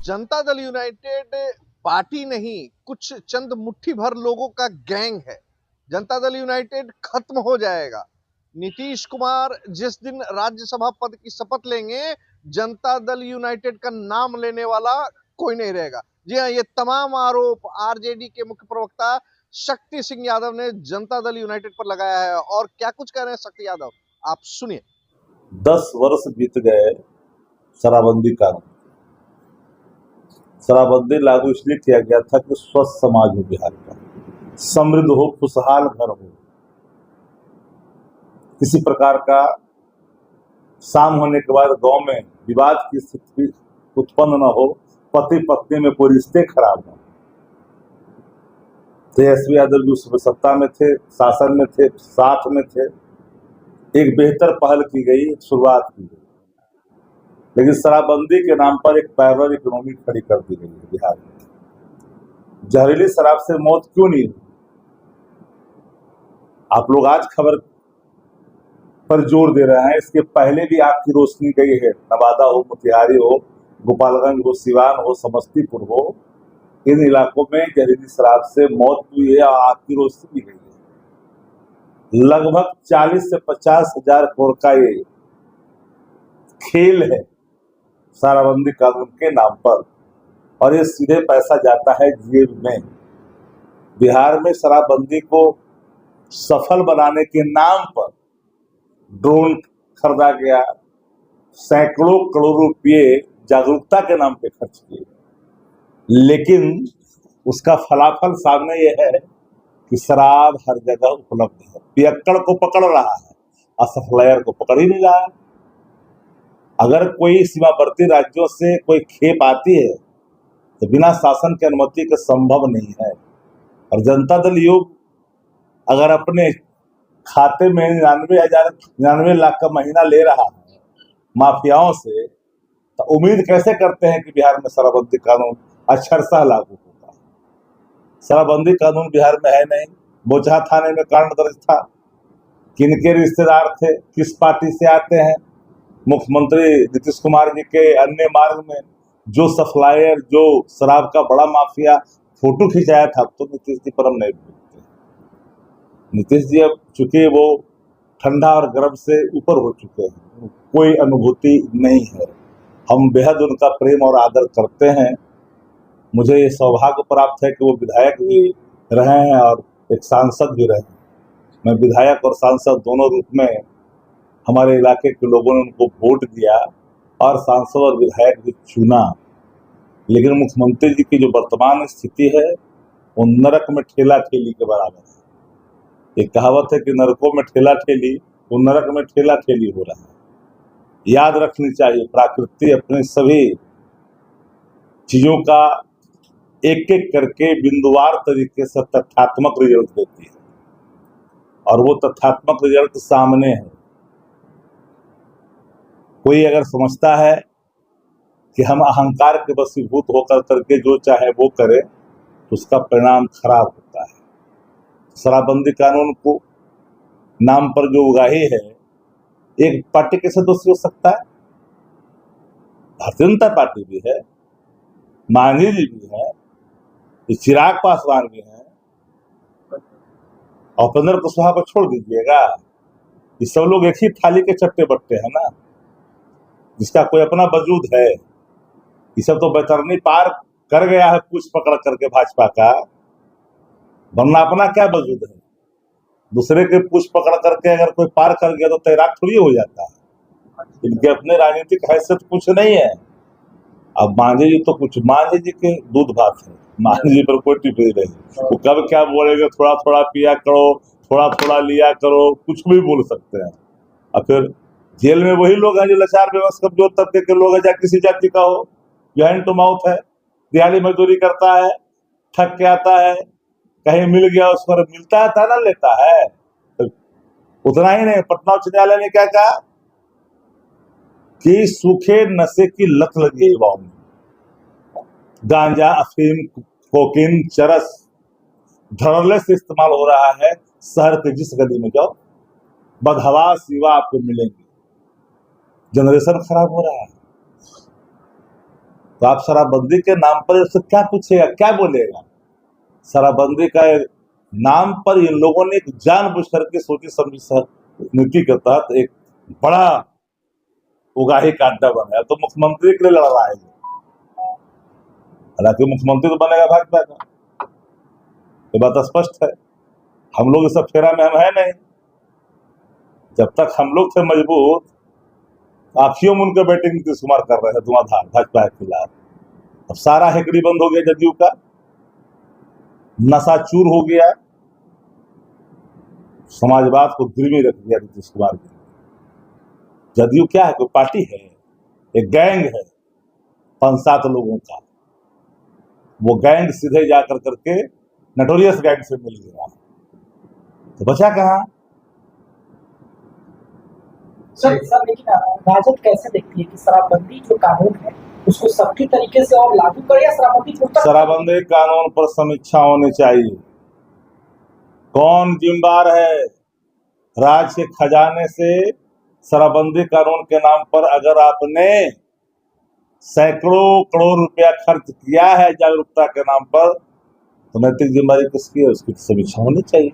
Janata Dal United party नहीं, कुछ चंद मुट्ठी भर लोगों का गैंग है। जनता दल यूनाइटेड खत्म हो जाएगा। नीतीश कुमार जिस दिन राज्यसभा पद की शपथ लेंगे, जनता दल यूनाइटेड का नाम लेने वाला कोई नहीं रहेगा। जी हाँ, ये तमाम आरोप आरजेडी के मुख्य प्रवक्ता शक्ति सिंह यादव ने जनता दल यूनाइटेड पर लगाया है। और क्या कुछ कह रहे हैं शक्ति यादव, आप सुनिए। 10 वर्ष बीत गए शराबबंदी कानून। शराबबंदी लागू इसलिए किया गया था कि स्वस्थ समाज हो बिहार का, समृद्ध हो, खुशहाल घर हो, किसी प्रकार का शाम होने के बाद गांव में विवाद की स्थिति उत्पन्न न हो, पति पत्नी में कोई रिश्ते खराब न हो। तेजस्वी यादव जी सुबह सत्ता में थे, शासन में थे, साथ में थे, एक बेहतर पहल की गई, एक शुरुआत की गई। लेकिन शराबबंदी के नाम पर एक पैरलल इकोनॉमी खड़ी कर दी गई है बिहार में। जहरीली शराब से मौत क्यों नहीं? आप लोग आज खबर पर जोर दे रहे हैं, इसके पहले भी आपकी रोशनी गई है। नवादा हो, मोतिहारी हो, गोपालगंज हो, सिवान हो, समस्तीपुर हो, इन इलाकों में जहरीली शराब से मौत हुई है और आपकी रोशनी भी गई है। लगभग 40 से 50 हजार करोड़ का ये खेल है शराबबंदी कानून के नाम पर, और ये सीधे पैसा जाता है जेब में। बिहार में शराबबंदी को सफल बनाने के नाम पर ड्रोन खरीदा गया, सैकड़ों करोड़ रुपए जागरूकता के नाम पे खर्च किए, लेकिन उसका फलाफल सामने यह है कि शराब हर जगह उपलब्ध है। पियक्कड़ को पकड़ रहा है और सप्लायर को पकड़ ही नहीं रहा है। अगर कोई सीमावर्ती राज्यों से कोई खेप आती है तो बिना शासन की अनुमति के संभव नहीं है। और जनता दल योग अगर अपने खाते में 99 लाख का महीना ले रहा है माफियाओं से, तो उम्मीद कैसे करते हैं कि बिहार में शराबबंदी कानून अक्षरशः लागू होगा? शराबबंदी कानून बिहार में है नहीं। बोचहा थाने में कांड दर्ज था, किनके रिश्तेदार थे, किस पार्टी से आते हैं। मुख्यमंत्री नीतीश कुमार जी के अन्य मार्ग में जो सप्लायर, जो शराब का बड़ा माफिया फोटो खिंचाया था, तो नीतीश जी पर हम नहीं भूलते। नीतीश जी अब चूंकि वो ठंडा और गर्म से ऊपर हो चुके हैं, कोई अनुभूति नहीं है। हम बेहद उनका प्रेम और आदर करते हैं। मुझे ये सौभाग्य प्राप्त है कि वो विधायक भी रहे हैं और एक सांसद भी रहे हैं। मैं विधायक और सांसद दोनों रूप में हमारे इलाके के लोगों ने उनको वोट दिया और सांसद और विधायक भी चुना। लेकिन मुख्यमंत्री जी की जो वर्तमान स्थिति है वो नरक में ठेला ठेली के बराबर है। एक कहावत है कि नरकों में ठेला ठेली, वो नरक में ठेला ठेली हो रहा है। याद रखनी चाहिए, प्रकृति अपने सभी चीजों का एक एक करके बिंदुवार तरीके से तथ्यात्मक रिजल्ट देती है, और वो तथ्यात्मक रिजल्ट सामने है। कोई अगर समझता है कि हम अहंकार के वशीभूत होकर करके जो चाहे वो करे, तो उसका परिणाम खराब होता है। शराबबंदी कानून को नाम पर जो उगाही है, एक पार्टी कैसे दोषी हो सकता है? भारतीय जनता पार्टी भी है, मांझी जी भी है, चिराग पासवान भी है, और उपेंद्र कुशवाहा को छोड़ दीजिएगा। ये सब लोग एक ही थाली के चट्टे बट्टे हैं ना, जिसका कोई अपना वजूद है। ये सब तो बैतरनी पार कर गया है पूछ पकड़ करके भाजपा का, वरना अपना क्या वजूद है? दूसरे के पूछ पकड़ करके अगर कोई पार कर गया तो तैराक थोड़ी हो जाता है। इनके अपने राजनीतिक हैसियत कुछ नहीं है। अब मांझी जी तो कुछ, मांझी जी के दूध भात है, मांझी जी पर कोई टिप्पणी नहीं। वो कब क्या बोलेंगे, थोड़ा थोड़ा पिया करो, थोड़ा थोड़ा लिया करो, कुछ भी बोल सकते हैं। और फिर जेल में वही लोग हैं जो लाचार बेबस कमजोर तबके के लोग हैं, चाहे किसी जाति का हो, जो हैंड टू माउथ है, दिहाड़ी मजदूरी करता है, थक के आता है, कहीं मिल गया उस पर मिलता है, था ना लेता है। तो उतना ही नहीं, पटना उच्च न्यायालय ने क्या कहा कि सूखे नशे की लत लगी युवाओं में। गांजा, अफीम, कोकीन, चरस धड़ल्ले से इस्तेमाल हो रहा है। शहर के जिस गली में जाओ, बदहवास युवा आपको मिलेंगे। जनरेशन खराब हो रहा है। तो आप शराबबंदी के नाम पर उससे क्या पूछेगा, क्या बोलेगा? शराबबंदी का नाम पर इन लोगों ने एक जानबूझ करके सोची समझी नीति के तहत एक बड़ा उगाही का अड्डा बनाया। तो मुख्यमंत्री के लिए लड़ रहा है, हालांकि मुख्यमंत्री तो बनेगा भाजपा का, ये बात स्पष्ट है। हम लोग इस सब फेरा में हम है नहीं। जब तक हम लोग थे मजबूत, आखियों में उनके बेटे नीतीश कुमार कर रहे थे धुआंधार भाजपा के खिलाफ। अब सारा हेकड़ी बंद हो गया, जदयू का नशा चूर हो गया, समाजवाद को गिरवी रख दिया नीतीश कुमार ने। जदयू क्या है, कोई पार्टी है? एक गैंग है 5-7 लोगों का। वो गैंग सीधे जाकर करके नटोरियस गैंग से मिल गया, तो बचा कहाँ? सर लेकिन राजद कैसे देखती है कि शराबबंदी जो कानून है उसको सख्ती तरीके से और लागू करे या शराबबंदी कानून पर समीक्षा होनी चाहिए। कौन जिम्मेदार है? राज्य के खजाने से शराबबंदी कानून के नाम पर अगर आपने सैकड़ों करोड़ रुपया खर्च किया है जागरूकता के नाम पर, तो नैतिक जिम्मेदारी किसकी है? उसकी समीक्षा होनी चाहिए।